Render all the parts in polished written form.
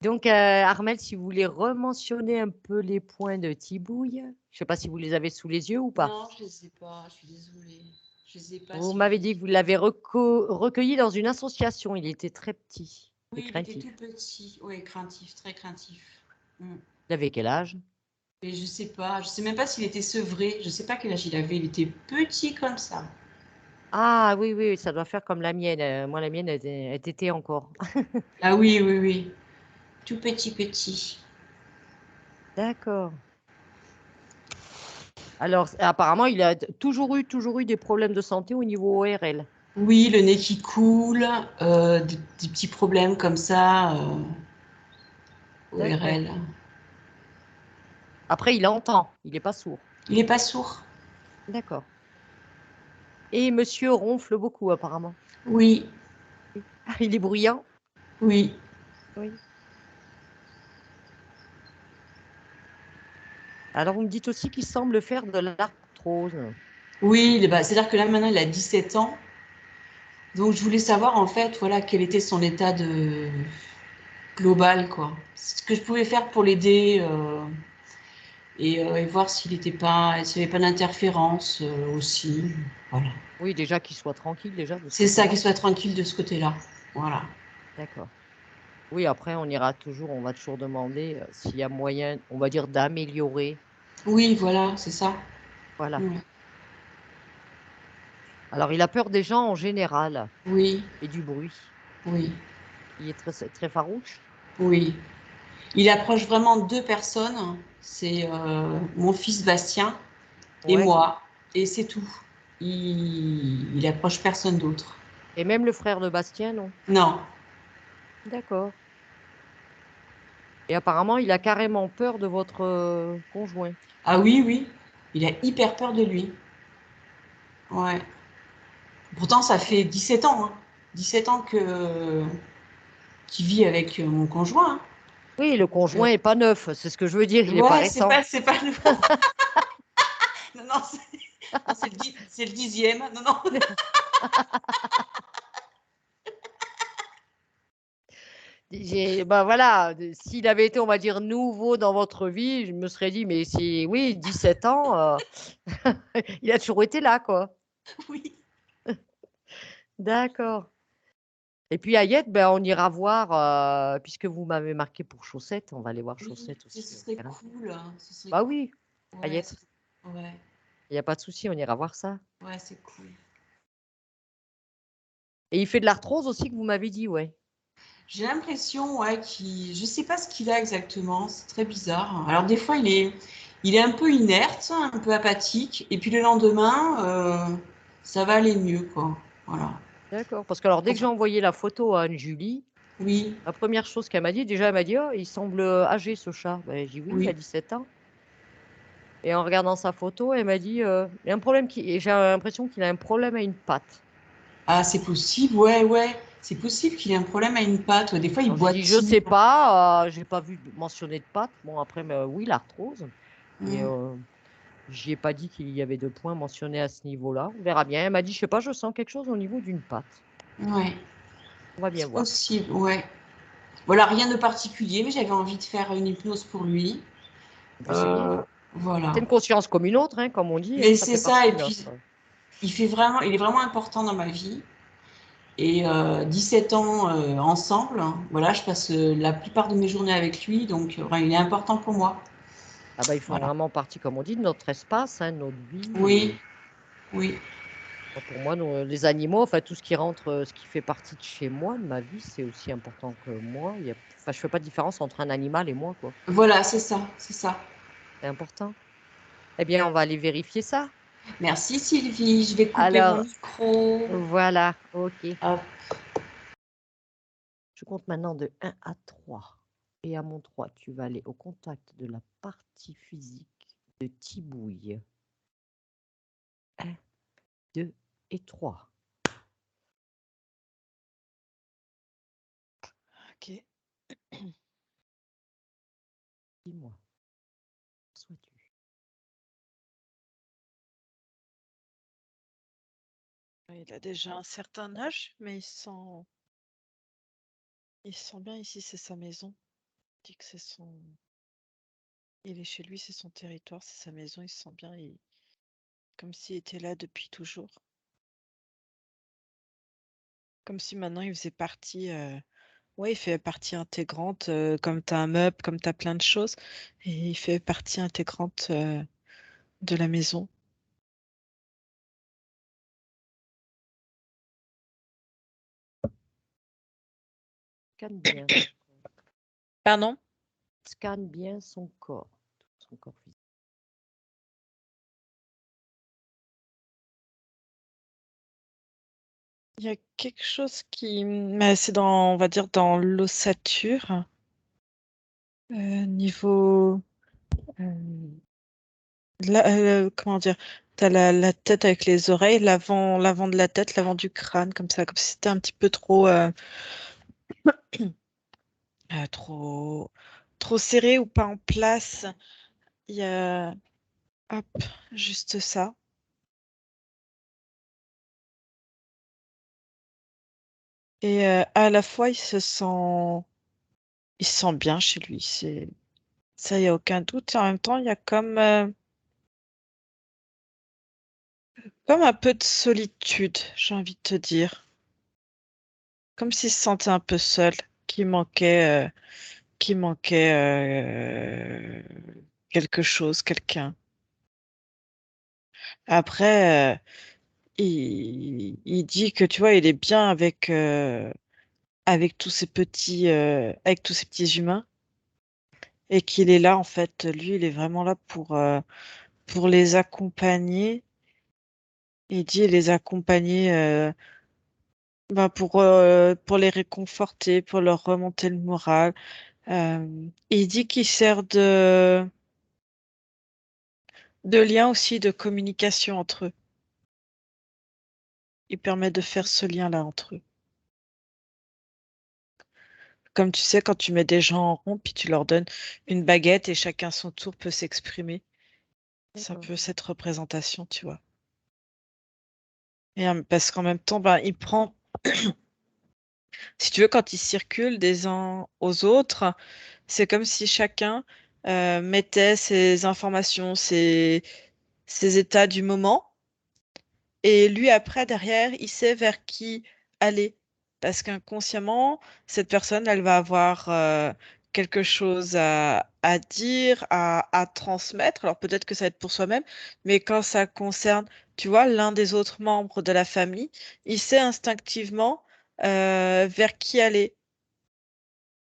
Donc, Armel, si vous voulez rementionner un peu les points de Tibouille, je sais pas si vous les avez sous les yeux ou pas? Non, je les ai pas, je suis désolée. Je les ai pas Vous sous les m'avez dit que yeux. vous l'avez recueilli dans une association. Il était très petit et Oui, il était tout craintif. petit. Oui, craintif, très craintif. Mm. Il avait quel âge? Et je sais même pas s'il était sevré. Je sais pas quel âge il avait. Il était petit comme ça. Ah oui, oui, ça doit faire comme la mienne. Moi, la mienne, elle était encore. Ah oui, oui, oui. Tout petit, petit. D'accord. Alors, apparemment, il a toujours eu des problèmes de santé au niveau ORL. Oui, le nez qui coule, des petits problèmes comme ça, D'accord. ORL. Après, il entend. Il n'est pas sourd. Il est pas sourd? D'accord. Et monsieur ronfle beaucoup, apparemment. Oui, Oui. Il est bruyant? oui. Oui. Alors, vous me dites aussi qu'il semble faire de l'arthrose. Oui, c'est-à-dire que là maintenant il a 17 ans. Donc je voulais savoir en fait, voilà, quel était son état de global, quoi. Ce que je pouvais faire pour l'aider et voir s'il n'y avait pas d'interférence aussi. Voilà. Oui, déjà qu'il soit tranquille, déjà, de ce C'est ça, côté-là. qu'il soit tranquille de ce côté-là. Voilà. D'accord. Oui, après, on va toujours demander s'il y a moyen, on va dire, d'améliorer. Oui, voilà, c'est ça. Voilà. Mm. Alors, il a peur des gens en général Oui, et du bruit. oui, Il est très, très farouche. oui. Il approche vraiment deux personnes. C'est mon fils Bastien et Ouais. moi. Et c'est tout. Il approche personne d'autre. Et même le frère de Bastien, non? Non. D'accord. Et apparemment, il a carrément peur de votre conjoint. Ah oui, oui. Il a hyper peur de lui. Ouais. Pourtant, ça fait 17 ans. Hein. 17 ans qu'il vit avec mon conjoint. Hein. Oui, le conjoint est pas neuf, c'est ce que je veux dire, il n'est pas Ouais, récent. c'est pas le. Non, non, c'est le 10e. Non, non. Bah voilà, s'il avait été, on va dire, nouveau dans votre vie, je me serais dit, mais si, oui, 17 ans, il a toujours été là, quoi. Oui. D'accord. Et puis Ayette, ben, on ira voir, puisque vous m'avez marqué pour Chaussette, on va aller voir Oui, Chaussette ce aussi au serait terrain. cool. Hein. Ce serait Bah cool. oui, Ouais, Ayette, ouais, il n'y a pas de souci, on ira voir ça. ouais, c'est cool. Et il fait de l'arthrose aussi, que vous m'avez dit, ouais. J'ai l'impression, ouais, je sais pas ce qu'il a exactement, c'est très bizarre. Alors des fois, il est un peu inerte, un peu apathique, et puis le lendemain, ça va aller mieux, quoi. Voilà. D'accord. Parce que alors, dès que j'ai envoyé la photo à Anne-Julie, Oui, la première chose qu'elle m'a dit, déjà, elle m'a dit: «Oh, il semble, âgé ce chat». Ben, j'ai dit: «Oui, il a oui. 17 ans». Et en regardant sa photo, elle m'a dit: «Il y a un problème qui» et j'ai l'impression qu'il a un problème à une patte. Ah, c'est possible, ouais, ouais. C'est possible qu'il ait un problème à une patte. Ouais. Des fois, il Alors j'ai dit: «Je boitille. sais pas, j'ai pas vu mentionner de patte». Bon après, oui, l'arthrose, mais Mm. j'y ai pas dit qu'il y avait de points mentionnés à ce niveau-là. On verra bien. Elle m'a dit: «Je sais pas, je sens quelque chose au niveau d'une patte». Ouais, On va bien c'est voir. possible, ouais. Voilà, rien de particulier, mais j'avais envie de faire une hypnose pour lui. Ben, c'est bien. Euh, C'est voilà. une conscience comme une autre, hein, comme on dit, hein, Mais ça c'est fait ça, partie et de puis notre il est vraiment important dans ma vie. Et 17 ans ensemble, hein. Voilà, je passe la plupart de mes journées avec lui, donc il est important pour moi. ah bah, ils font Voilà. vraiment partie, comme on dit, de notre espace, hein, de notre vie Oui, et oui, bah, pour moi, les animaux, enfin tout ce qui rentre, ce qui fait partie de chez moi, de ma vie, c'est aussi important que moi. Je fais pas de différence entre un animal et moi, quoi. voilà, c'est ça, c'est ça. C'est important. Eh bien, on va aller vérifier ça. Merci Sylvie, je vais couper mon Alors, micro. voilà, OK. Hop. Je compte maintenant de 1 à 3. Et à mon 3, tu vas aller au contact de la partie physique de Tibouille. 1, 2 et 3. OK. Dis-moi, sois-tu? Il a déjà un certain âge, mais il se sent bien ici, c'est sa maison. dit que c'est son. Il est chez lui, c'est son territoire, c'est sa maison, il se sent bien, comme s'il était là depuis toujours. Comme si maintenant il faisait partie. Ouais, il fait partie intégrante, comme tu as un meuble, comme tu as plein de choses, et il fait partie intégrante de la maison. Scanne bien. Pardon? Scanne bien son corps. Son corps physique. Il y a quelque chose qui. Mais c'est dans, on va dire, dans l'ossature. Niveau. Comment dire? T'as la tête avec les oreilles, l'avant de la tête, l'avant du crâne, comme ça, comme si c'était un petit peu trop, trop serré ou pas en place. Il y a, hop, juste ça. Et à la fois, il se sent bien chez lui. Ça, il n'y a aucun doute. Et en même temps, il y a comme un peu de solitude, j'ai envie de te dire. Comme s'il se sentait un peu seul, qu'il manquait quelque chose, quelqu'un. Après, il dit que tu vois, il est bien avec tous ces petits humains et qu'il est là en fait. Lui, il est vraiment là pour les accompagner. Il dit les accompagner pour les réconforter, pour leur remonter le moral. Il dit qu'il sert de lien aussi de communication entre eux. Il permet de faire ce lien-là entre eux. Comme tu sais, quand tu mets des gens en rond, puis tu leur donnes une baguette et chacun son tour peut s'exprimer. C'est un D'accord. peu cette représentation, tu vois. Et parce qu'en même temps, ben, il prend, si tu veux, quand ils circulent des uns aux autres, c'est comme si chacun mettait ses informations, ses états du moment. Et lui, après, derrière, il sait vers qui aller. Parce qu'inconsciemment, cette personne, elle va avoir quelque chose à dire, à transmettre. Alors peut-être que ça va être pour soi-même, mais quand ça concerne, tu vois, l'un des autres membres de la famille, il sait instinctivement vers qui aller.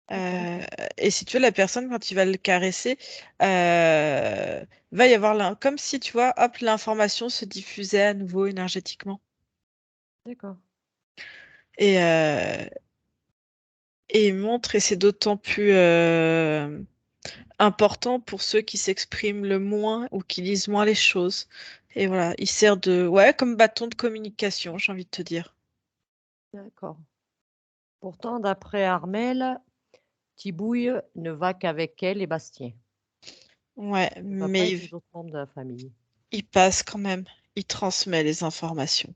D'accord. Euh, et si tu veux, la personne, quand tu vas le caresser, va y avoir comme si, tu vois, hop, l'information se diffusait à nouveau énergétiquement. D'accord. Et, euh, et il montre, et c'est d'autant plus important pour ceux qui s'expriment le moins ou qui lisent moins les choses. Et voilà, il sert ouais, comme bâton de communication, j'ai envie de te dire. D'accord. Pourtant, d'après Armel, Tibouille ne va qu'avec elle et Bastien. Ouais, Il ne va pas mais avec les autres membres de la famille. il passe quand même, il transmet les informations.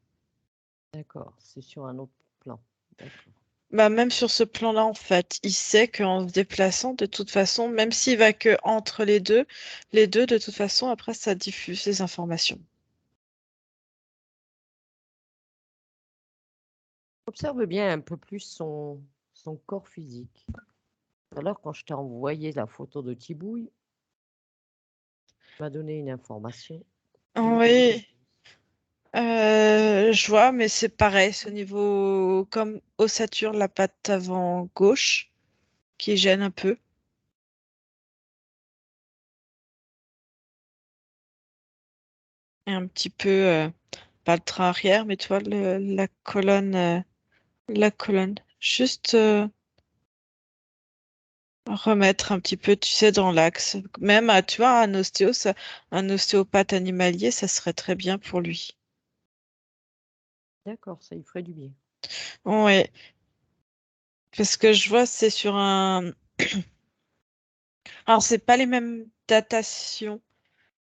D'accord. C'est sur un autre plan. D'accord. Bah, même sur ce plan-là, en fait, il sait qu'en se déplaçant, de toute façon, même s'il va que entre les deux, de toute façon, après, ça diffuse les informations. Observe bien un peu plus son corps physique. Tout à l'heure, quand je t'ai envoyé la photo de Tibouille, tu m'as donné une information. Oui, je vois, mais c'est pareil, c'est au niveau comme ossature, la patte avant gauche qui gêne un peu. Et un petit peu, pas le train arrière, mais tu vois, la colonne. Juste remettre un petit peu, tu sais, dans l'axe. Même, tu vois, un ostéopathe animalier, ça serait très bien pour lui. D'accord, ça lui ferait du bien. Ouais, parce que je vois, c'est sur un. Alors, c'est pas les mêmes datations.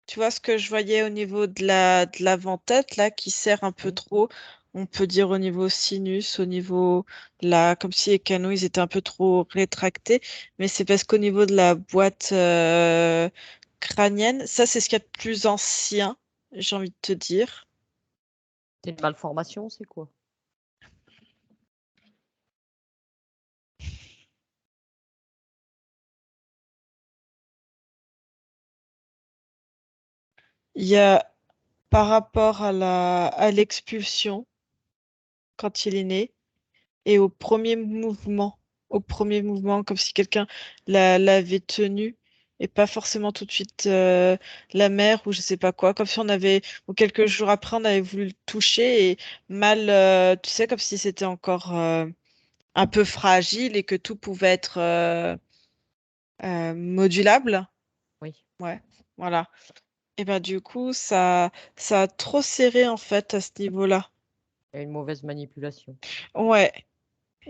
Tu vois ce que je voyais au niveau de l'avant-tête, là, qui serre un peu Oui. trop. on peut dire au niveau sinus, au niveau là, comme si les canaux ils étaient un peu trop rétractés, mais c'est parce qu'au niveau de la boîte crânienne, ça c'est ce qu'il y a de plus ancien, j'ai envie de te dire. C'est une malformation, c'est quoi? Il y a par rapport à l'expulsion quand il est né et au premier mouvement, comme si quelqu'un l'avait tenu et pas forcément tout de suite la mère ou je sais pas quoi, comme si on avait, ou quelques jours après, on avait voulu le toucher et mal, tu sais, comme si c'était encore un peu fragile et que tout pouvait être modulable. Oui. Ouais, voilà. Et ben du coup, ça a trop serré en fait à ce niveau-là. Il y a une mauvaise manipulation. Ouais.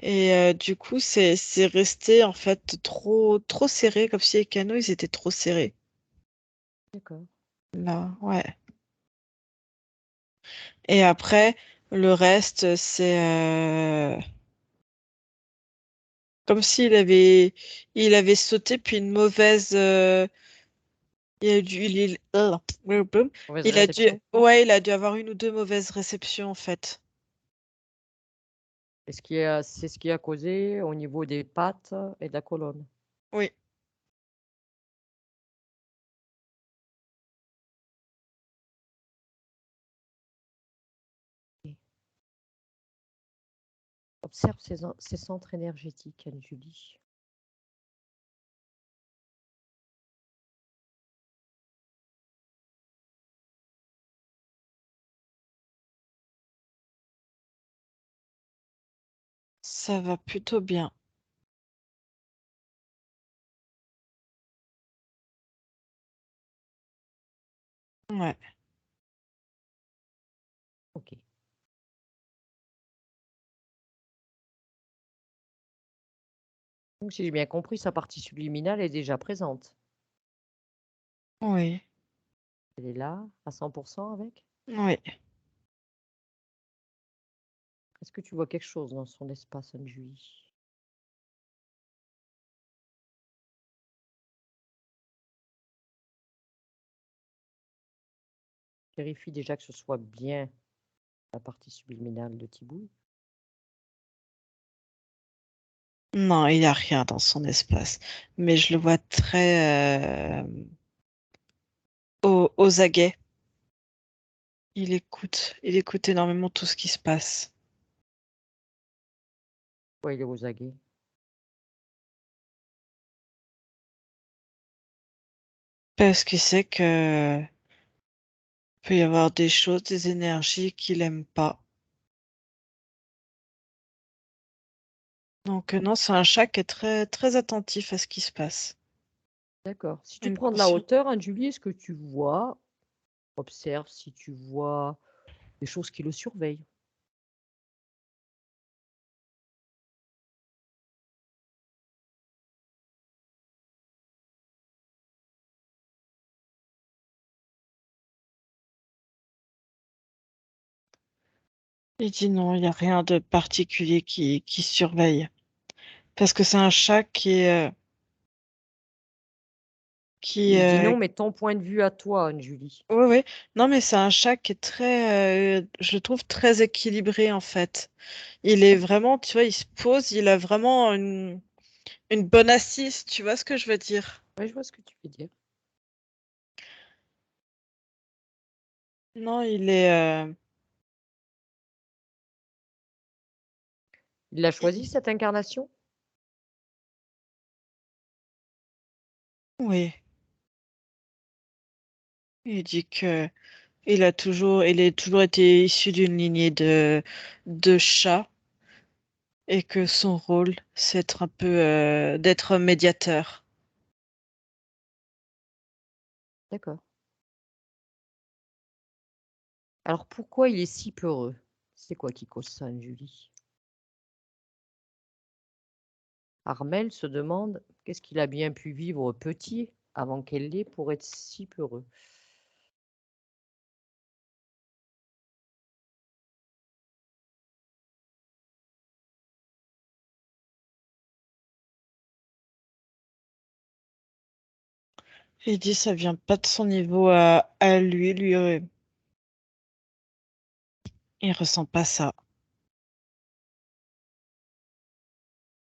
Et du coup, c'est resté en fait trop serré, comme si les canaux ils étaient trop serrés. D'accord. Là, ouais. Et après, le reste, c'est comme il avait sauté puis une mauvaise. Il a dû, Mauvaise il a dû, réception. ouais, il a dû avoir une ou deux mauvaises réceptions en fait. C'est ce qui a causé au niveau des pattes et de la colonne. Oui. Observe ces centres énergétiques, Anne-Julie. Ça va plutôt bien. Ouais. Ok. Donc, si j'ai bien compris, sa partie subliminale est déjà présente. Oui. Elle est là, à 100% avec. Oui. Est-ce que tu vois quelque chose dans son espace, Anne-Julie? Vérifie déjà que ce soit bien la partie subliminale de Tibouille. Non, il n'y a rien dans son espace. Mais je le vois très aux aguets. Il écoute énormément tout ce qui se passe. Ouais, il est aux aguets. Parce qu'il sait que peut y avoir des choses, des énergies qu'il aime pas. Donc non, c'est un chat qui est très attentif à ce qui se passe. D'accord. Si tu Une prends de la conscience. hauteur, Anne-Julie, est-ce que tu vois, observe si tu vois des choses qui le surveillent. Il dit non, il n'y a rien de particulier qui surveille. Parce que c'est un chat qui Il dit non, mais ton point de vue à toi, Anne-Julie. ouais, ouais. Non, mais c'est un chat qui est je le trouve très équilibré en fait. Il est vraiment, tu vois, il se pose, il a vraiment une bonne assise, tu vois ce que je veux dire? Oui, je vois ce que tu veux dire. Non, il est, Il a choisi cette incarnation? oui. Il dit que il est toujours été issu d'une lignée de chats et que son rôle, c'est être un peu, d'être médiateur. D'accord. Alors pourquoi il est si peureux? C'est quoi qui cause ça, Anne-Julie? Armel se demande qu'est-ce qu'il a bien pu vivre petit avant qu'elle l'ait pour être si peureux. Il dit ça vient pas de son niveau à lui. Lui, il ressent pas ça.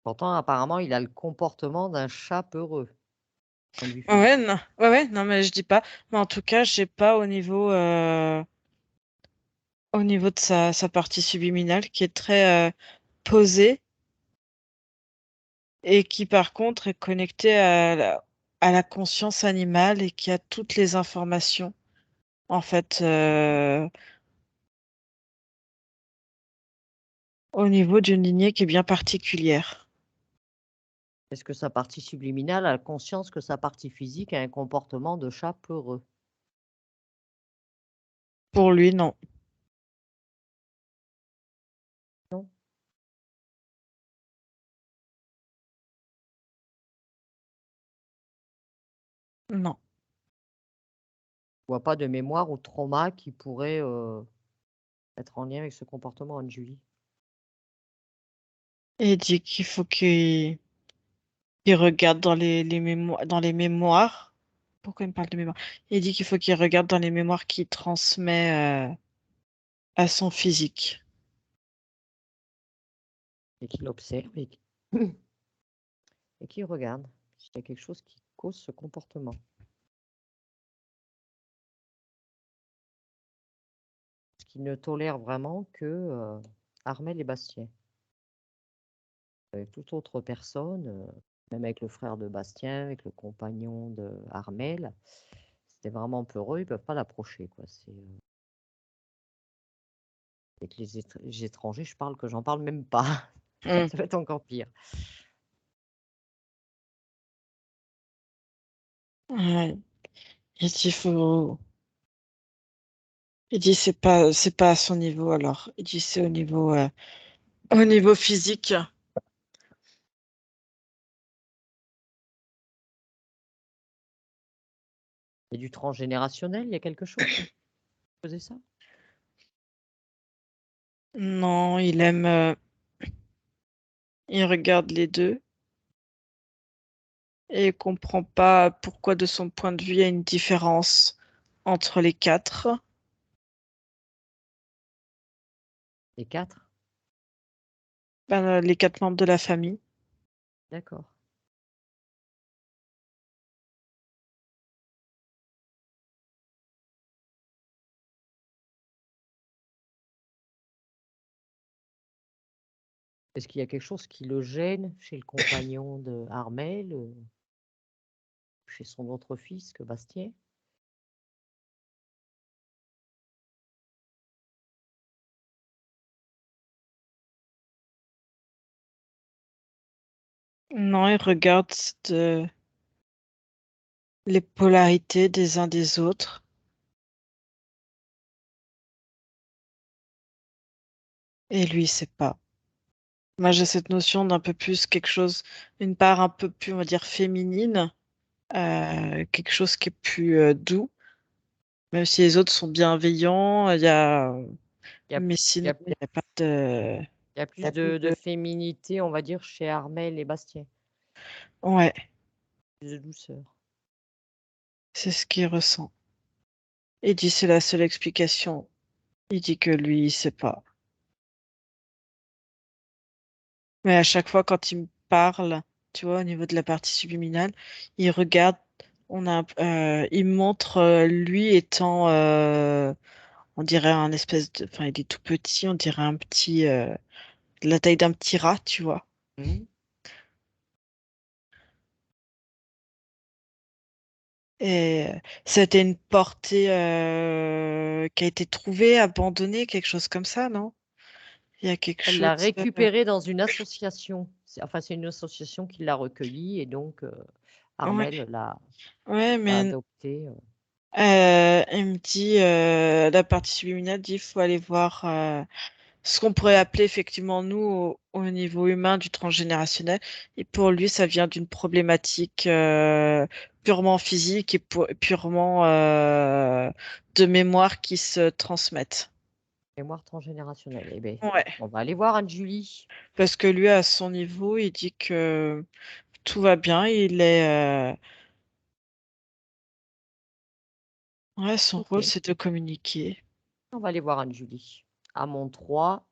Pourtant, apparemment, il a le comportement d'un chat peureux. Point de vue physique. Ouais, non, mais je dis pas. Mais en tout cas, j'ai pas au niveau de sa partie subliminale qui est très posée et qui, par contre, est connectée à la conscience animale et qui a toutes les informations, en fait, au niveau d'une lignée qui est bien particulière. Est-ce que sa partie subliminale a conscience que sa partie physique a un comportement de chat peureux? Pour lui, non. Non. Non. Je vois pas de mémoire ou de trauma qui pourrait être en lien avec ce comportement, Anne-Julie. Et il dit qu'il faut qu'il regarde dans dans les mémoires. Pourquoi il me parle de mémoire? Il dit qu'il faut qu'il regarde dans les mémoires qu'il transmet à son physique. Et qu'il observe et qu'il regarde s'il y a quelque chose qui cause ce comportement. Parce qu'il ne tolère vraiment que Armel et Bastien. Avec toute autre personne, même avec le frère de Bastien, avec le compagnon de Armel, c'était vraiment peureux, ils peuvent pas l'approcher, quoi. Avec les étrangers, j'en parle même pas. Ça va être encore pire. Ouais. Il dit c'est pas à son niveau alors. Il dit c'est au niveau physique. Il y a du transgénérationnel, il y a quelque chose qui faisait ça? Non, il regarde les deux et il comprend pas pourquoi de son point de vue il y a une différence entre les quatre. Les 4? Ben, les quatre membres de la famille. D'accord. Est-ce qu'il y a quelque chose qui le gêne chez le compagnon de Armel, chez son autre fils que Bastien? Non, il regarde les polarités des uns des autres. Et lui, c'est pas. Moi, j'ai cette notion d'un peu plus quelque chose, une part un peu plus, on va dire, féminine, quelque chose qui est plus doux, même si les autres sont bienveillants, Il y a mais il y sinon, a il n'y a pas de, il y a il y a plus plus de féminité, on va dire, chez Armel et Bastien, ouais, plus de douceur. c'est ce qu'il ressent. Il dit c'est la seule explication. Il dit que lui, il sait pas. Mais à chaque fois, quand il me parle, tu vois, au niveau de la partie subliminale, il regarde, il montre lui étant, on dirait un espèce de, enfin, il est tout petit, on dirait la taille d'un petit rat, tu vois. Mmh. Et c'était une portée qui a été trouvée, abandonnée, quelque chose comme ça, non? Il y a quelque Elle chose. l'a récupéré dans une association. C'est une association qui l'a recueilli et donc Ouais, Armel ouais, l'a mais adopté. elle me dit, la partie subliminale dit, il faut aller voir ce qu'on pourrait appeler effectivement nous au niveau humain du transgénérationnel. Et pour lui, ça vient d'une problématique purement physique et purement de mémoire qui se transmettent. Mémoire transgénérationnelle. Eh bien, Ouais. on va aller voir Anne-Julie. Parce que lui, à son niveau, il dit que tout va bien, il est Ouais, son Ok. rôle, c'est de communiquer. On va aller voir Anne-Julie. À mon 3,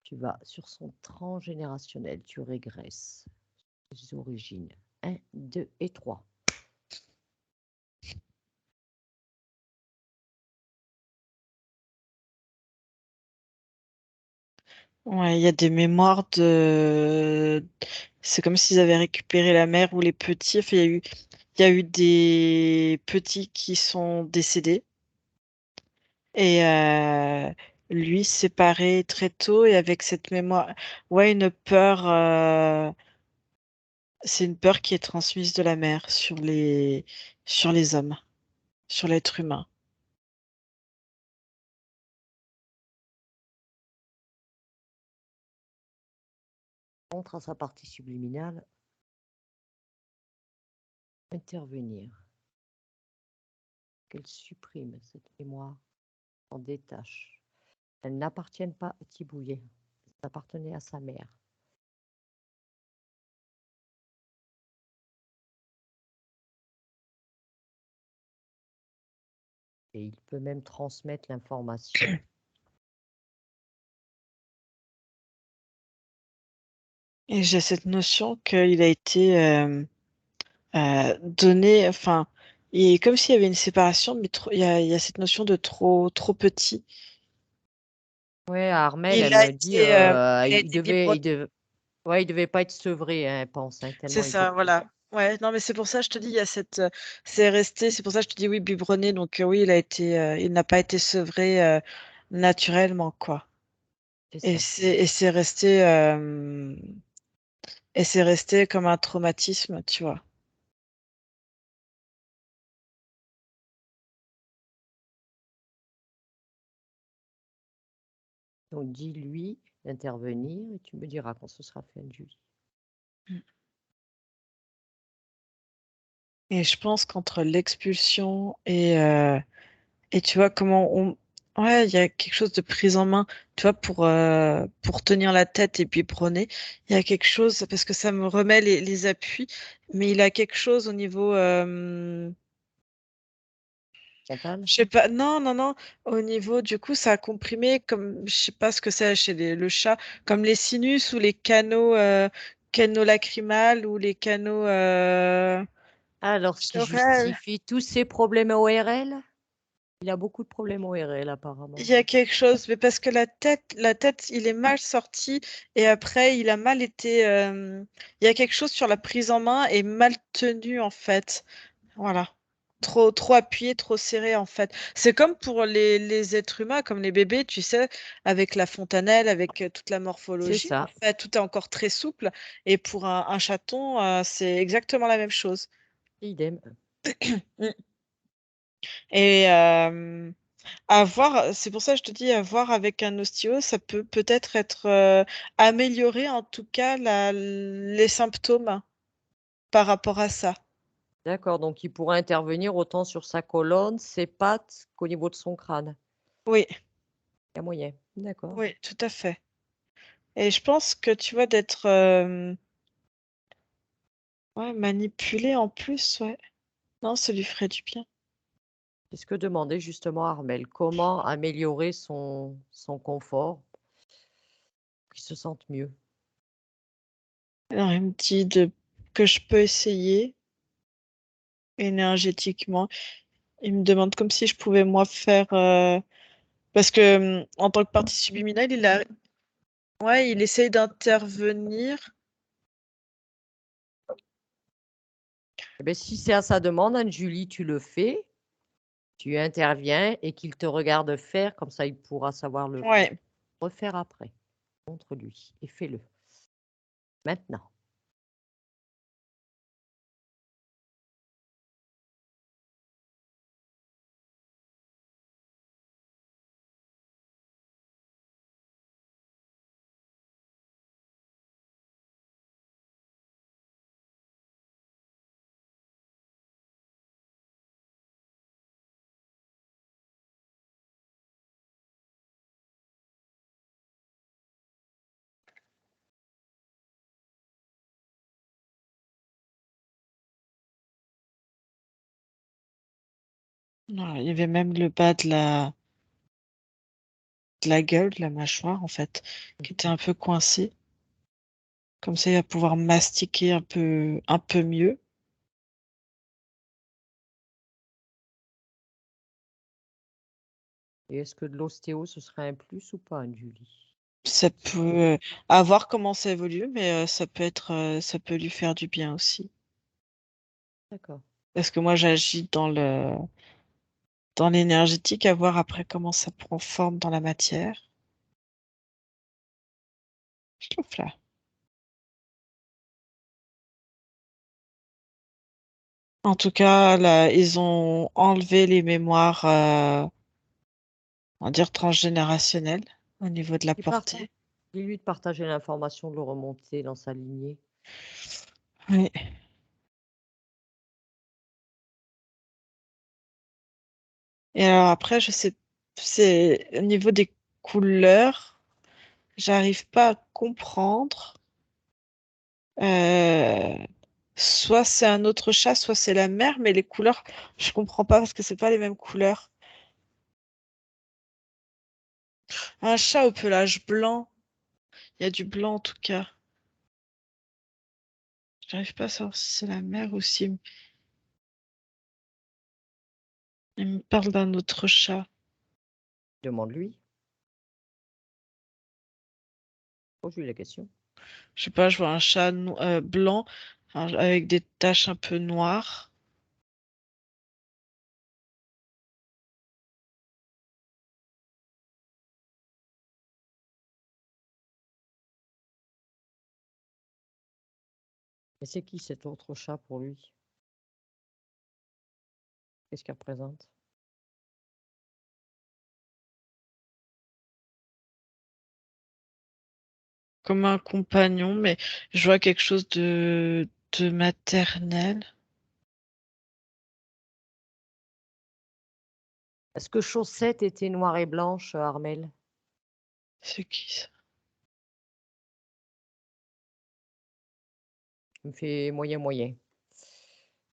tu vas sur son transgénérationnel, tu régresses les origines. 1, 2 et 3. Ouais, il y a des mémoires de. C'est comme s'ils avaient récupéré la mère ou les petits. Enfin, il y a eu des petits qui sont décédés et lui séparé très tôt et avec cette mémoire. Ouais, une peur. C'est une peur qui est transmise de la mère sur les hommes, sur l'être humain. Montre à sa partie subliminale. Intervenir. Qu'elle supprime cette mémoire, en détache. Elles n'appartiennent pas à Thibouillet. Elles appartenaient à sa mère. Et il peut même transmettre l'information. Et j'ai cette notion qu'il a été donné, enfin, et comme s'il y avait une séparation, mais il y a cette notion de trop, trop petit. Ouais, Armel, Il elle a me dit, été, il a il été devait, biberonné. ouais, il devait pas être sevré, hein, elle pense, hein, C'est tellement il ça, était. voilà. Ouais, non, mais c'est pour ça, je te dis, il y a cette, c'est resté, c'est pour ça, que je te dis oui, biberonné. Donc oui, il n'a pas été sevré naturellement, quoi. C'est Et ça. c'est resté comme un traumatisme, tu vois. Donc dis-lui d'intervenir et tu me diras quand ce sera fait, Julie. Et je pense qu'entre l'expulsion et tu vois comment ouais, il y a quelque chose de prise en main, tu vois, pour tenir la tête et puis prôner. Il y a quelque chose, parce que ça me remet les appuis, mais il a quelque chose au niveau, Chantal? je sais pas, non, non, non, au niveau, du coup, ça a comprimé comme, je sais pas ce que c'est chez le chat, comme les sinus ou les canaux lacrymales ou les canaux Alors, ce qui pleurales. justifie tous ces problèmes ORL? Il a beaucoup de problèmes ORL apparemment. Il y a quelque chose, mais parce que la tête, il est mal sorti et après, il a mal été. Il y a quelque chose sur la prise en main et mal tenu en fait. Voilà. Trop, trop appuyé, trop serré en fait. C'est comme pour les êtres humains, comme les bébés, tu sais, avec la fontanelle, avec toute la C'est morphologie. En ça, fait, tout est encore très souple. Et pour un chaton, c'est exactement la même chose. idem. Mm. Et à voir, c'est pour ça que je te dis, à voir avec un ostéo, ça peut peut-être être amélioré en tout cas les symptômes par rapport à ça. D'accord, donc il pourrait intervenir autant sur sa colonne, ses pattes qu'au niveau de son crâne. Oui, Il y a moyen. D'accord. oui, tout à fait. Et je pense que tu vois d'être ouais, manipulé en plus, ouais. Non, ça lui ferait du bien. C'est ce que demandait justement Armel. Comment améliorer son confort pour qu'il se sente mieux? Alors il me dit que je peux essayer énergétiquement. Il me demande comme si je pouvais moi faire parce que en tant que partie subliminale, ouais, il essaye d'intervenir. Eh ben, si c'est à sa demande, Anne-Julie, tu le fais, tu interviens et qu'il te regarde faire, comme ça il pourra savoir le Ouais. refaire après. Montre-lui et fais-le. Maintenant. Non, il y avait même le bas de la gueule, de la mâchoire, en fait, qui était un peu coincé. Comme ça, il va pouvoir mastiquer un peu mieux. Et est-ce que de l'ostéo, ce serait un plus ou pas, Julie? Ça peut, à voir comment ça évolue, mais ça peut lui faire du bien aussi. D'accord. Parce que moi, j'agis dans l'énergétique, à voir après comment ça prend forme dans la matière. Je trouve là. En tout cas, là, ils ont enlevé les mémoires, on va dire transgénérationnelles au niveau de la Il partage. portée. Dis-lui de partager l'information, de le remonter dans sa lignée. Oui. Et alors après, je sais, c'est au niveau des couleurs, j'arrive pas à comprendre. Euh, Soit c'est un autre chat, soit c'est la mère, mais les couleurs, je comprends pas parce que c'est pas les mêmes couleurs. Un chat au pelage blanc, il y a du blanc en tout cas. J'arrive pas à savoir si c'est la mère ou si il me parle d'un autre chat. Demande-lui. Pose-lui la question. Je sais pas, je vois un chat blanc avec des taches un peu noires. Et c'est qui cet autre chat pour lui? Qu'est-ce qu'elle représente? Comme un compagnon, mais je vois quelque chose de maternel. Est-ce que Chaussette était noire et blanche, Armel? C'est qui ça? Il me fait moyen moyen.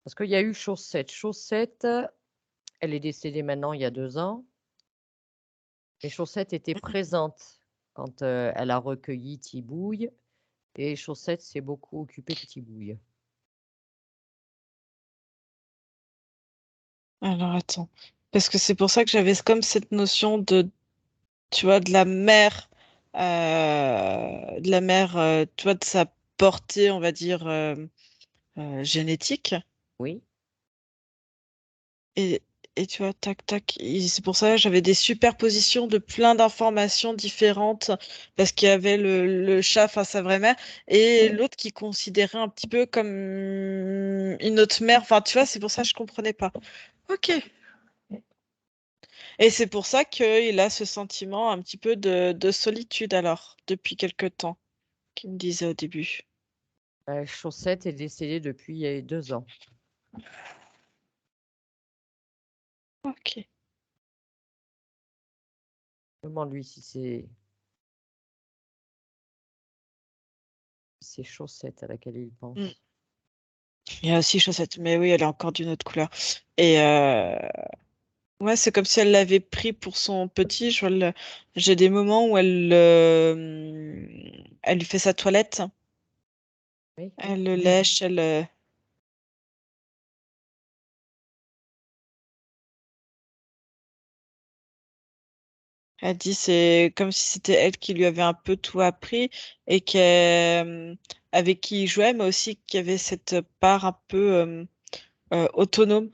Parce qu'il y a eu Chaussette. Chaussette, elle est décédée maintenant il y a 2 ans. Mais Chaussette était présente quand, elle a recueilli Tibouille et Chaussette s'est beaucoup occupée de Tibouille. Alors attends. Parce que c'est pour ça que j'avais comme cette notion de, tu vois, de la mère, tu vois, de sa portée, on va dire, génétique. Oui? Et, et tu vois, tac, tac. C'est pour ça que j'avais des superpositions de plein d'informations différentes, parce qu'il y avait le chat face à sa vraie mère, et l'autre qui considérait un petit peu comme une autre mère. Enfin, tu vois, c'est pour ça que je comprenais pas. Ok. Et c'est pour ça qu'il a ce sentiment un petit peu de solitude alors, depuis quelque temps, qu'il me disait au début. Chaussette est décédée depuis, 2 ans. Ok. Demande-lui si c'est Chaussette à laquelle il Mm. pense. Il y a aussi Chaussette, mais oui, elle est encore d'une autre couleur. Et ouais, c'est comme si elle l'avait pris pour son petit. J'ai des moments où elle lui fait sa toilette, Oui? elle le lèche, elle dit c'est comme si c'était elle qui lui avait un peu tout appris et avec qui il jouait, mais aussi qui avait cette part un peu autonome.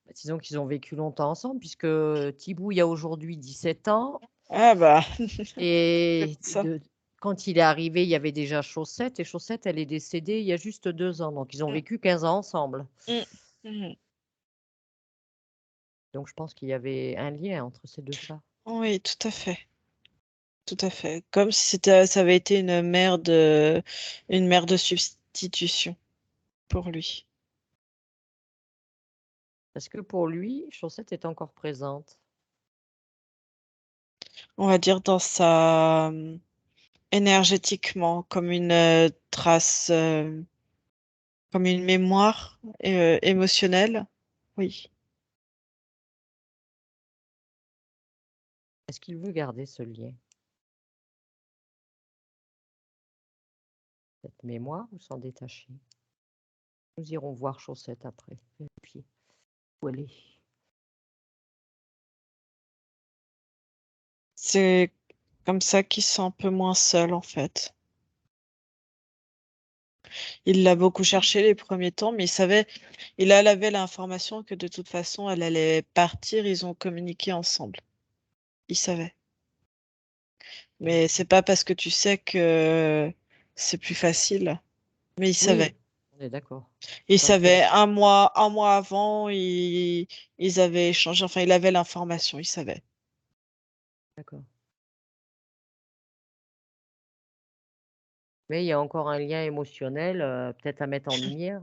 Bah, disons qu'ils ont vécu longtemps ensemble puisque Tibouille a aujourd'hui 17 ans Ah bah, et ça. quand il est arrivé, il y avait déjà Chaussette et Chaussette, elle est décédée il y a juste 2 ans, donc ils ont Mm, vécu 15 ans ensemble. mm, mm. Donc je pense qu'il y avait un lien entre ces 2 chats. Oui, tout à fait. Tout à fait. Comme si ça avait été une mère de substitution pour lui. Parce que pour lui, Chaussette est encore présente. On va dire énergétiquement, comme une trace, comme une mémoire émotionnelle. Oui. Est-ce qu'il veut garder ce lien? Cette mémoire ou s'en détacher? Nous irons voir Chaussette après. Vérifier où elle est. C'est comme ça qu'il se sent un peu moins seul, en fait. Il l'a beaucoup cherché les premiers temps, mais il avait l'information que de toute façon, elle allait partir. Ils ont communiqué ensemble. Il savait. Mais c'est pas parce que tu sais que c'est plus facile. Mais il savait. Oui, on est d'accord. Il Comme savait un mois avant, ils avaient échangé. Enfin, il avait l'information, il savait. D'accord. Mais il y a encore un lien émotionnel, peut-être à mettre en lumière.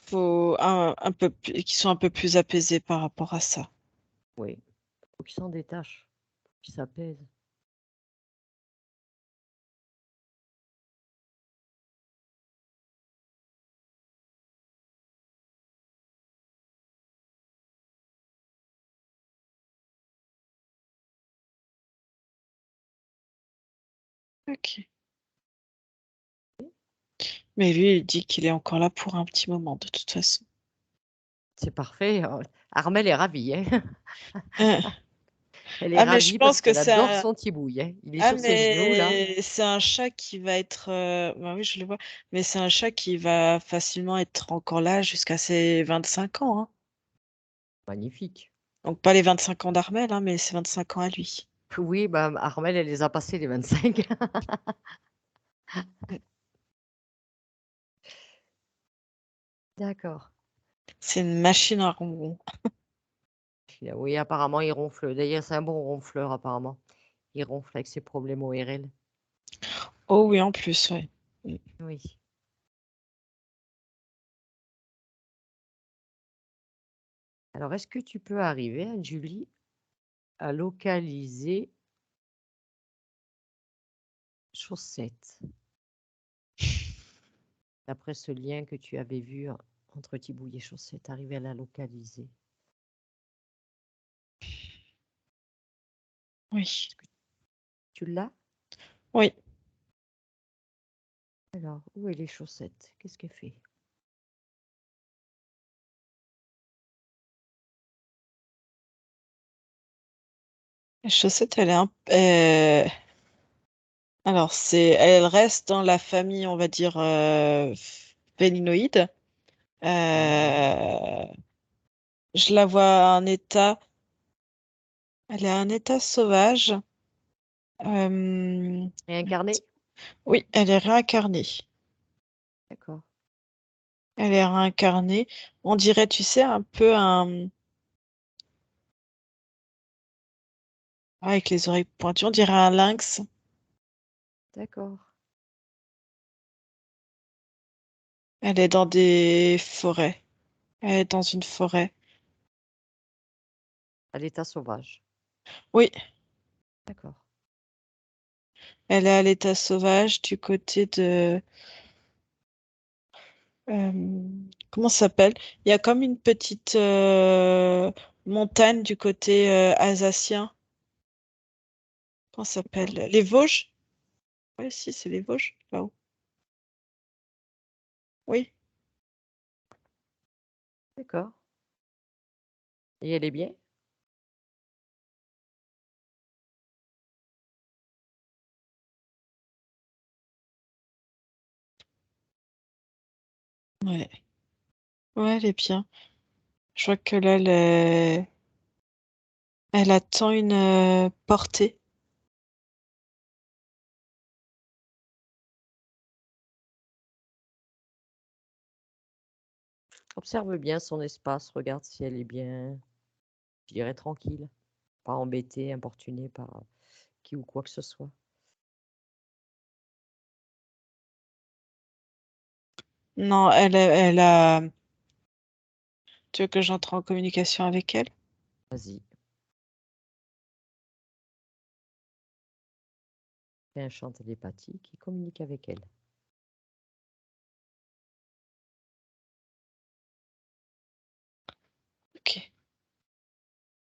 Faut un peu qu'ils soient un peu plus apaisés par rapport à ça. Oui, faut qu'il s'en détache, qu'il s'apaise. Ok. Mais lui, il dit qu'il est encore là pour un petit moment, de toute façon. C'est parfait, Armelle est ravie, hein. Euh, Elle est Ah, mais je ravie parce pense que qu'elle c'est adore un... son Tibouille, hein. Il est Ah, sur ses genoux là. mais c'est un chat qui va être... Bah oui, je le vois. Mais c'est un chat qui va facilement être encore là jusqu'à ses 25 ans, hein. Magnifique. Donc pas les 25 ans d'Armel, hein, mais ses 25 ans à lui. Oui, bah, Armelle, elle les a passés les 25. D'accord. C'est une machine à ronron. Oui, apparemment, il ronfle. D'ailleurs, c'est un bon ronfleur, apparemment. Il ronfle avec ses problèmes ORL. Oh oui, en plus, ouais. Oui. Alors, est-ce que tu peux arriver, Anne-Julie, à localiser Chaussette? D'après ce lien que tu avais vu entre Tibouille et Chaussette, arriver à la localiser. Oui. Tu l'as? Oui. Alors, où est les chaussettes? Qu'est-ce qu'elle fait? La chaussette, elle est un... Alors, elle reste dans la famille, on va dire, félinoïde. Euh, Je la vois en état... Elle est en état sauvage. Euh, Réincarnée? Oui, elle est réincarnée. D'accord. Elle est réincarnée. On dirait, tu sais, un peu un... Avec les oreilles pointues, on dirait un lynx. D'accord. Elle est dans des forêts. Elle est dans une forêt. À l'état sauvage. Oui, D'accord. elle est à l'état sauvage du côté de... comment ça s'appelle? Il y a comme une petite montagne du côté alsacien. Comment ça s'appelle? Les Vosges? Oui, si, c'est les Vosges, là-haut. Oui, D'accord. Et elle est bien? ouais. Ouais, elle est bien. Je vois que là, elle attend une portée. Observe bien son espace, regarde si elle est bien, je dirais tranquille, pas embêtée, importunée par qui ou quoi que ce soit. Non, elle a... Tu veux que j'entre en communication avec elle? Vas-y, fais un chant télépathique qui communique avec elle.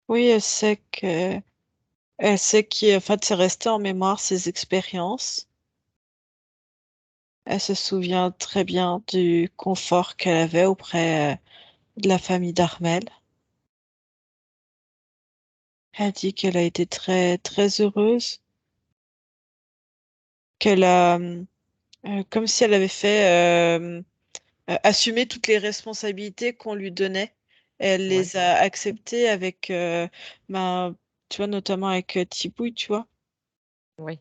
Oui, elle sait en fait, c'est resté en mémoire ses expériences. Elle se souvient très bien du confort qu'elle avait auprès de la famille d'Armel. Elle dit qu'elle a été très, très heureuse, qu'elle a, comme si elle avait fait, assumer toutes les responsabilités qu'on lui donnait. Elle Ouais, les a acceptées avec, ben, tu vois, notamment avec Tibouille, tu vois, oui,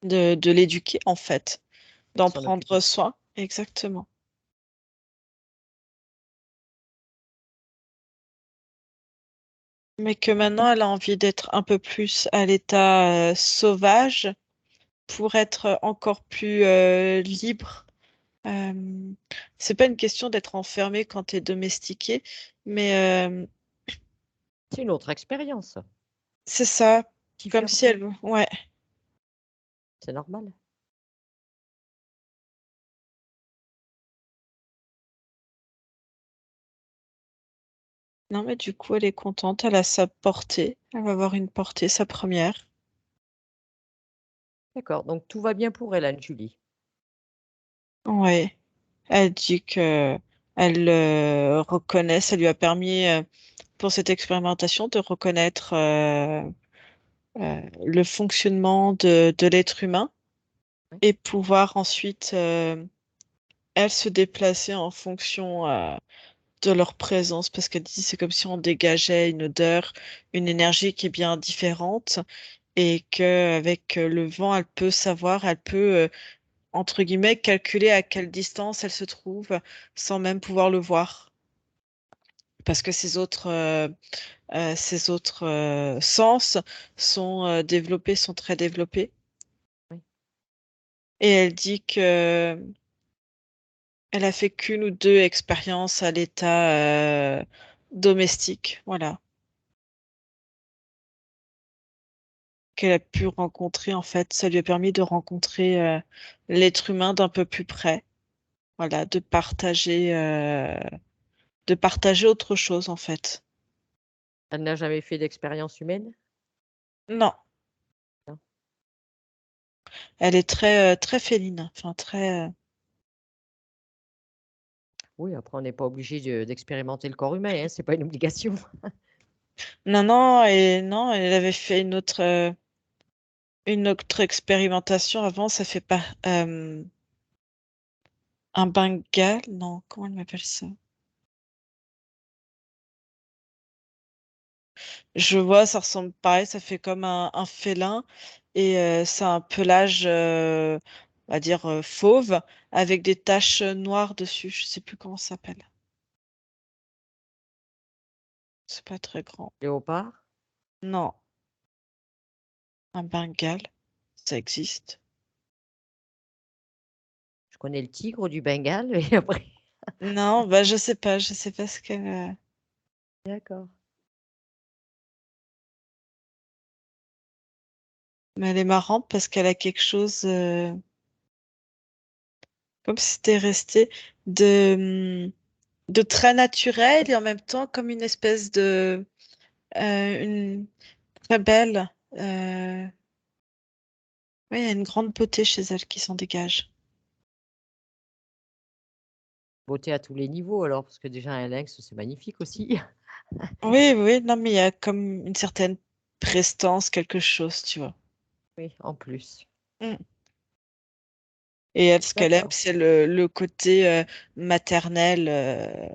de l'éduquer en fait, de d'en s'en occuper. prendre soin. Exactement. Mais que maintenant, elle a envie d'être un peu plus à l'état sauvage pour être encore plus libre. Euh, c'est pas une question d'être enfermé quand tu es domestiqué, mais C'est une autre expérience, c'est ça, comme si différente. elle... Ouais. C'est normal. Non, mais du coup, elle est contente, elle a sa portée, elle va avoir une portée, sa première. D'accord, donc tout va bien pour elle, Anne-Julie. Ouais. Elle dit que elle reconnaît, ça lui a permis pour cette expérimentation de reconnaître le fonctionnement de l'être humain Ouais. et pouvoir ensuite, elle, se déplacer en fonction de leur présence, parce qu'elle dit c'est comme si on dégageait une odeur, une énergie qui est bien différente et que avec le vent, elle peut savoir, elle peut, entre guillemets, calculer à quelle distance elle se trouve sans même pouvoir le voir. Parce que ces autres sens sont développés, sont très développés. Oui. Et elle dit que elle a fait qu'une ou deux expériences à l'état domestique, voilà, qu'elle a pu rencontrer en fait. Ça lui a permis de rencontrer l'être humain d'un peu plus près, voilà, de partager autre chose en fait. Elle n'a jamais fait d'expérience humaine? Non, Non. elle est très très féline, enfin très. Oui, après on n'est pas obligé d'expérimenter le corps humain, hein, c'est pas une obligation. Non, non, et non, elle avait fait une autre expérimentation avant, ça fait pas un Bengale, non, comment elle m'appelle ça? Je vois, ça ressemble pareil, ça fait comme un félin et c'est un pelage, on va dire fauve, avec des taches noires dessus. Je sais plus comment ça s'appelle. C'est pas très grand. Léopard? Non, un Bengale, ça existe. Je connais le tigre du Bengale et après Non, bah je sais pas ce qu'elle. d'accord. Mais elle est marrante parce qu'elle a quelque chose. Comme si c'était resté de, de très naturel et en même temps comme une espèce une très belle. Ouais, il y a une grande beauté chez elle qui s'en dégage. Beauté à tous les niveaux alors, parce que déjà un lynx, c'est magnifique aussi. Oui, oui, non, mais il y a comme une certaine prestance, quelque chose, tu vois. Oui, en plus. Mm. Et elle, ce qu'elle aime, D'accord. c'est le côté maternel,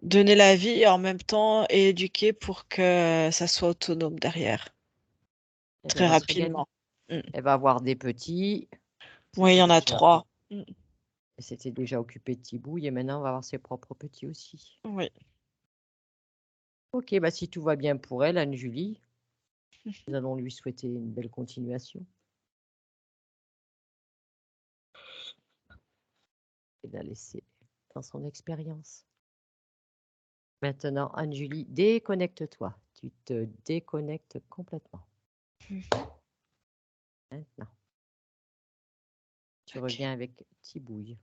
donner la vie et en même temps éduquer pour que ça soit autonome derrière, Eh ben, très elle va se régaler. rapidement. Mm. Elle va avoir des petits. Oui, il y C'était en a déjà, 3. Mm. elle s'était déjà occupée de Tibouille et maintenant on va avoir ses propres petits aussi. Oui. Ok, bah si tout va bien pour elle, Anne-Julie, nous allons lui souhaiter une belle continuation et la laisser dans son expérience. Maintenant, Anne-Julie, déconnecte-toi. Tu te déconnectes complètement. Maintenant, tu Ok. reviens avec Tibouille.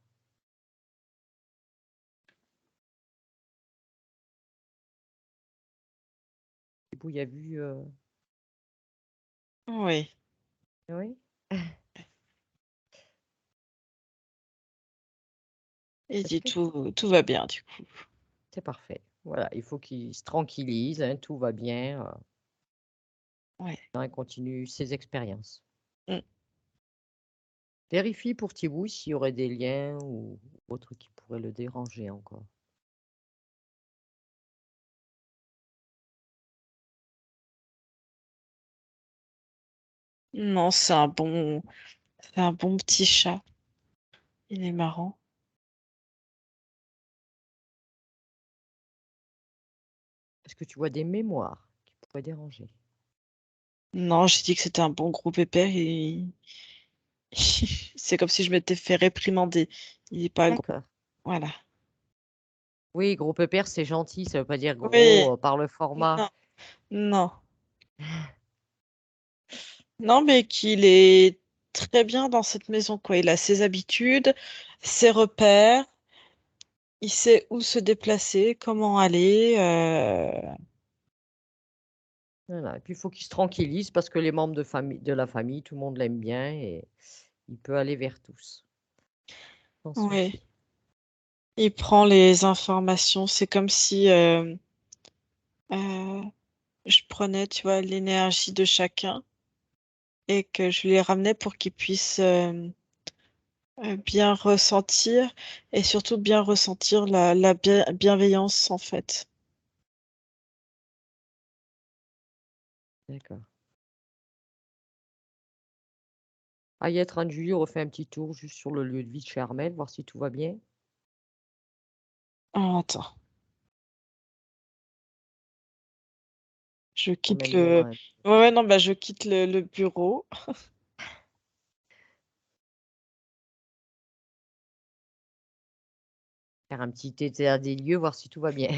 Tibouille a vu. Oui. Oui. Il Est-ce dit que tout va bien, du coup. c'est parfait. Voilà, il faut qu'il se tranquillise, hein, tout va bien. Ouais. Il continue ses expériences. Mm. Vérifie pour Tibouille s'il y aurait des liens ou autre qui pourrait le déranger encore. Non, c'est un bon petit chat. Il est marrant. Est-ce que tu vois des mémoires qui pourraient déranger? Non, j'ai dit que c'était un bon gros pépère et c'est comme si je m'étais fait réprimander. Il est pas gros. D'accord. Voilà. Oui, gros pépère, c'est gentil, ça veut pas dire Oui, gros par le format. non, non. Non, mais qu'il est très bien dans cette maison, quoi. Il a ses habitudes, ses repères, il sait où se déplacer, comment aller. Voilà. Et puis il faut qu'il se tranquillise parce que les membres de la famille, tout le monde l'aime bien et il peut aller vers tous, sans Ouais. souci. Il prend les informations. C'est comme si euh, je prenais, tu vois, l'énergie de chacun et que je les ramenais pour qu'ils puissent bien ressentir et surtout bien ressentir la bienveillance, en fait. D'accord. Ayette, Julie refait un petit tour juste sur le lieu de vie de chez Armel, voir si tout va bien. Ah, attends. Je quitte Emmène-le le. Ouais, ouais, non, bah, je quitte le bureau. faire un petit état des lieux, voir si tout va bien.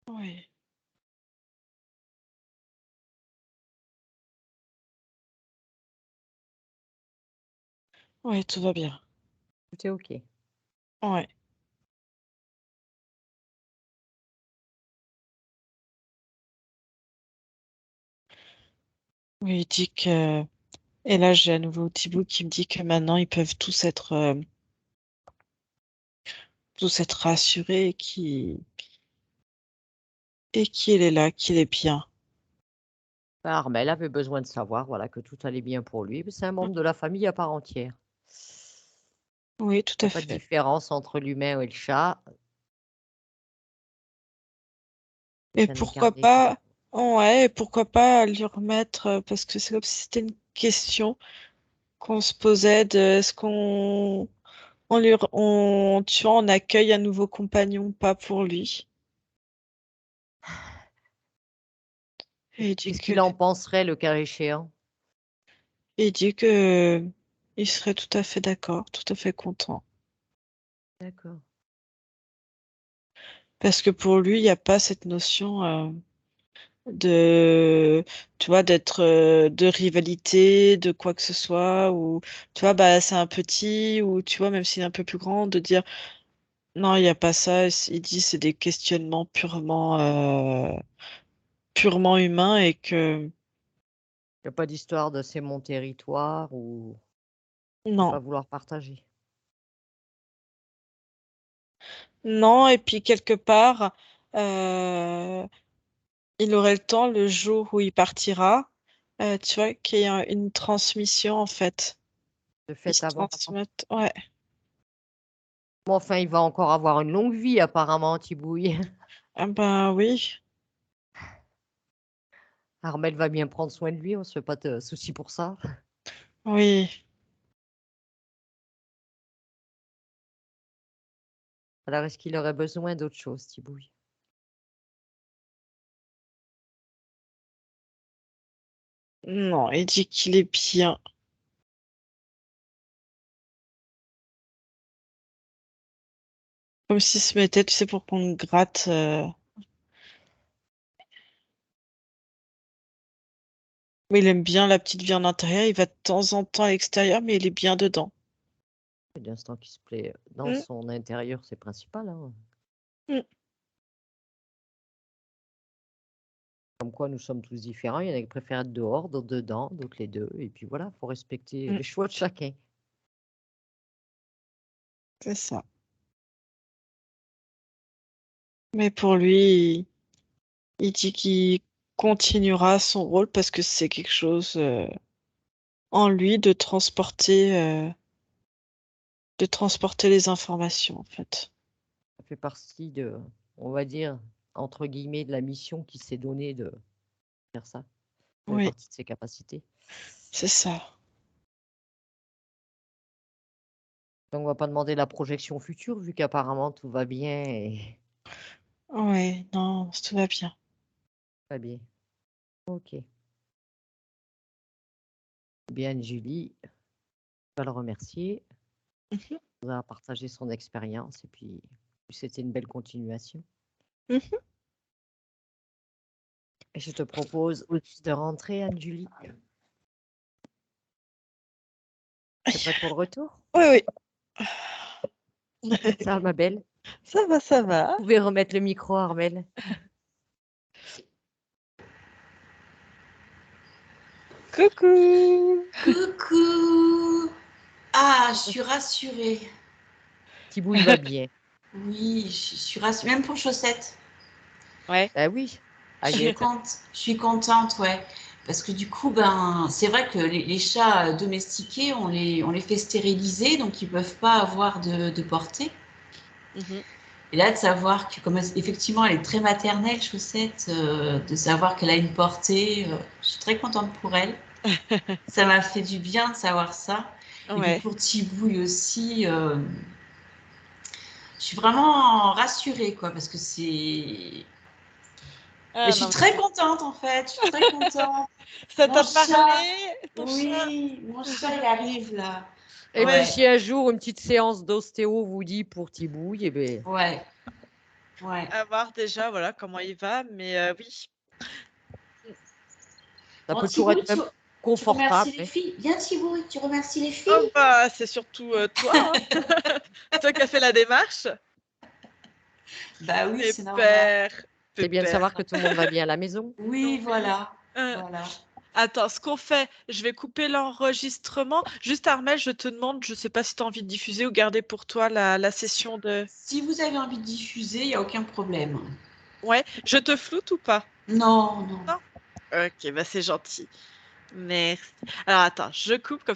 Ouais. Ouais, tout va bien. Tout est OK. Ouais. Oui, il dit que. Et là, j'ai à nouveau Thibaut qui me dit que maintenant, ils peuvent tous être rassurés et qu'il est là, qu'il est bien. Armel avait besoin de savoir, voilà, que tout allait bien pour lui. C'est un membre de la famille à part entière. Oui, tout Il n'y à a pas de fait. différence entre l'humain et le chat. Et C'est un pourquoi incarné tout pas, à fait. ouais, et pourquoi pas lui remettre, parce que c'est comme si c'était une question qu'on se posait de est-ce tu vois, on accueille un nouveau compagnon, pas pour lui. Et Qu'est-ce qu'il en penserait le cas échéant? il dit que il serait tout à fait d'accord, tout à fait content. D'accord. Parce que pour lui, il n'y a pas cette notion de, tu vois, d'être de rivalité, de quoi que ce soit, ou tu vois, bah c'est un petit, ou tu vois, même s'il est un peu plus grand, de dire non, il n'y a pas ça. Il dit c'est des questionnements purement humains et que Il n'y a pas d'histoire de c'est mon territoire ou de non, pas vouloir partager. non, et puis quelque part, euh, il aurait le temps le jour où il partira, tu vois, qu'il y ait une transmission en fait. De Ils fait se avant. transmettent, ouais. Bon, enfin, il va encore avoir une longue vie, apparemment, Tibouille. Ah ben oui, Armel va bien prendre soin de lui, on se fait pas de soucis pour ça. oui. Alors, est-ce qu'il aurait besoin d'autre chose, Tibouille? Non, il dit qu'il est bien. Comme s'il se mettait, tu sais, pour qu'on le gratte. Mais il aime bien la petite vie en intérieur. Il va de temps en temps à l'extérieur, mais il est bien dedans. Et l'instant qu'il se plaît dans Mm. son intérieur, c'est principal. Hein. Mm. Comme quoi, nous sommes tous différents. Il y en a qui préfèrent être dehors, d'autres dedans, d'autres les deux. Et puis voilà, il faut respecter Mm. les choix de chacun. C'est ça. Mais pour lui, il dit qu'il continuera son rôle parce que c'est quelque chose en lui de transporter les informations, en fait. Ça fait partie de, on va dire, entre guillemets, de la mission qu'il s'est donnée de faire ça. Ça fait Oui, partie de ses capacités. c'est ça. Donc, on va pas demander la projection future, vu qu'apparemment tout va bien et Oui, non, tout va bien. pas bien. Ok. Bien, Julie, on va le remercier. Mhm. Il a partagé son expérience et puis c'était une belle continuation. Mhm. Et je te propose de rentrer, Anne-Julie. T'es prête pour le retour? Oui, Ça va, ma belle? ça va, ça va. Vous pouvez remettre le micro, Armel. Coucou. Coucou. Ah, je suis rassurée. Thibaut, il va bien. Oui, je suis rassurée. Même pour chaussettes. Ouais. Ah oui, Je Agathe. suis contente, ouais. Parce que du coup, ben, c'est vrai que les chats domestiqués, on les fait stériliser, donc ils peuvent pas avoir de portée. Mhm. Et là, de savoir que, comme effectivement, elle est très maternelle, Chaussette, de savoir qu'elle a une portée, je suis très contente pour elle. Ça m'a fait du bien de savoir ça. Et puis Ouais. pour Thibouille aussi, je suis vraiment rassurée, quoi, parce que c'est. Mais Ah, je suis non, très contente, en fait. Je suis très contente. ça Mon t'a chat, parlé, ton chat? oui, mon chat, il arrive là. Et puis, Ouais, si un jour une petite séance d'ostéo vous dit pour Thibaut, eh bien, ouais, ouais. À voir déjà, voilà, comment il va, mais oui. ça Bon, peut toujours Thibouille, être même tu remercies confortable. les filles. Viens, Thibouille, tu remercies les Oh filles. bah, c'est surtout toi, hein. C'est toi qui as fait la démarche. Bah oui, c'est normal. Pépère, C'est bien de savoir que pépère. tout le monde va bien à la maison. Oui, Oui. voilà, Euh, voilà. Attends, ce qu'on fait, je vais couper l'enregistrement. Juste Armel, je te demande, je sais pas si tu as envie de diffuser ou garder pour toi la session de... Si vous avez envie de diffuser, il n'y a aucun problème. Ouais, je te floute ou pas? Non, non. Non? Ok, bah c'est gentil. Merci. Alors attends, je coupe comme